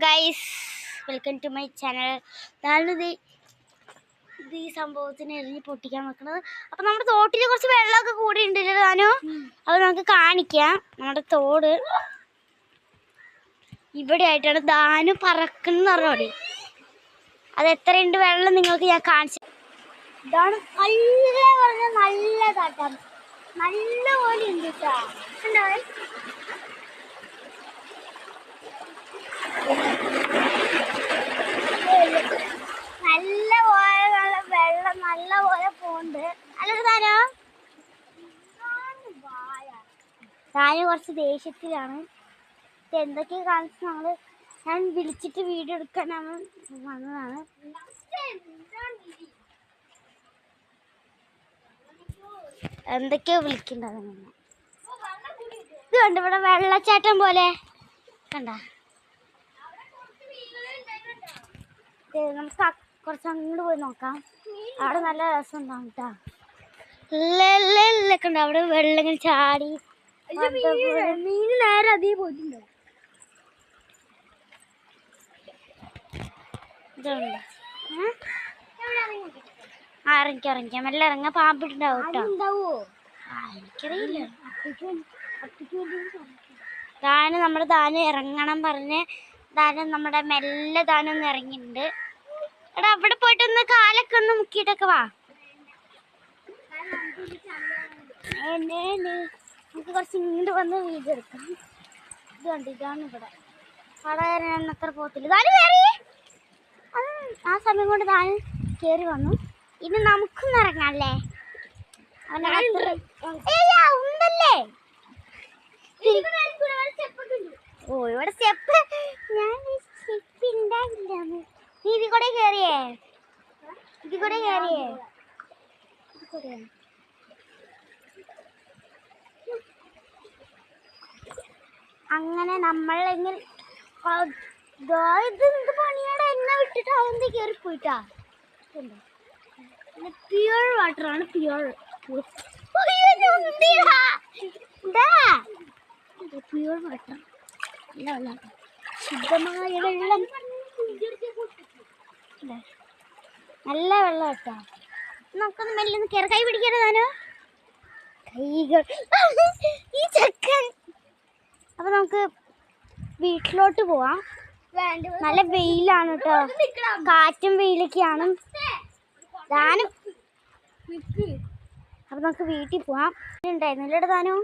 Guys, welcome to my channel. ഞാനിത് ഈ സംഭവത്തിന് എറിഞ്ഞ് പൊട്ടിക്കാൻ വെക്കുന്നത്. അപ്പം നമ്മുടെ തോട്ടിൽ കുറച്ച് വെള്ളമൊക്കെ കൂടി ഉണ്ടല്ലോ താനോ, അത് നമുക്ക് കാണിക്കാം. നമ്മുടെ തോട് ഇവിടെ ആയിട്ടാണ്. ദാനു പറക്കുന്ന പറഞ്ഞോടി, അത് എത്രയുണ്ട് വെള്ളം നിങ്ങൾക്ക് ഞാൻ കാണിച്ചു. ഇതാണ് നല്ലതാട്ടാ, നല്ല പോലെ ഉണ്ട് കേട്ടോ. നല്ല പോലെ വെള്ളം നല്ല പോലെ പോണ്ട്. അല്ലൊരു താനോ താന് കുറച്ച് ദേഷ്യത്തിലാണ്. എന്തൊക്കെയാ കാണിച്ച് ഞാൻ വിളിച്ചിട്ട് വീഡിയോ എടുക്കാനാണ് വന്നതാണ്. എന്തൊക്കെയോ വിളിക്കണ്ടത്. ഇത് കണ്ട ഇവിടെ വെള്ളച്ചാട്ടം പോലെ കണ്ട. നമുക്ക് കുറച്ച് അങ്ങോട്ട് പോയി നോക്കാം. അവിടെ നല്ല രസം ഉണ്ടാവും കേട്ടോ. കണ്ട അവിടെ വെള്ളം ഇങ്ങനെ ചാടി മീൻ നേരെ അതേ പോയിട്ടുണ്ടോ. ഇറങ്ങിക്കാം മെല്ലെ ഇറങ്ങാൻ. പാമ്പിട്ടുണ്ടാവും കേട്ടോ. എനിക്കറിയില്ല. താന് നമ്മുടെ താന് ഇറങ്ങണം പറഞ്ഞ് താനും നമ്മുടെ മെല്ലെ താനൊന്ന് ഇറങ്ങിയിട്ടുണ്ട്. എടാ അവിടെ പോയിട്ടൊന്ന് കാലൊക്കെ ഒന്ന് മുക്കിയിട്ടൊക്കെ വാ. നമുക്ക് കുറച്ച് ഇങ്ങോട്ട് വന്ന് വീഡിയോ എടുക്കാം. ഇത് കണ്ടു, ഇതാണ് ഇവിടെ. അവിടെ ഞാൻ അത്ര പോകത്തില്ല. താന് കയറി, ആ സമയം കൊണ്ട് താന് കയറി വന്നു. ഇനി നമുക്കൊന്ന് ഇറങ്ങാല്ലേ. ഉണ്ടല്ലേ. ഓ ഇവിടെ സ്റ്റെപ്പ്, ഞാൻ സ്റ്റെപ്പ് ഉണ്ടാവില്ല. നീ ഇതിൽ കൂടെ കയറിയേ, ഇതിൽ കൂടെ കയറിയേ. അങ്ങനെ നമ്മൾ എങ്ങനെ ഇതെന്ത് പണിയാടാ, എന്നെ വിട്ടിട്ട് അതെന്ത് കയറി പോയിട്ടാ. പ്യൂർ വാട്ടറാണ്, പ്യൂർ പ്യൂർ വാട്ടർ. നല്ല വെള്ളം, ശുദ്ധമായ വെള്ളം, നല്ല വെള്ളം കേട്ടോ. നമുക്കൊന്ന് മെല്ലൊന്ന് കയറി. കൈ പിടിക്കരുതാനോ, കൈകൾ ഈ ചെക്കൻ. അപ്പൊ നമുക്ക് വീട്ടിലോട്ട് പോവാം. നല്ല വെയിലാണ് കേട്ടോ, കാറ്റും വെയിലൊക്കെയാണ്. അപ്പൊ നമുക്ക് വീട്ടിൽ പോവാം. ഉണ്ടായിരുന്നില്ല താനോ.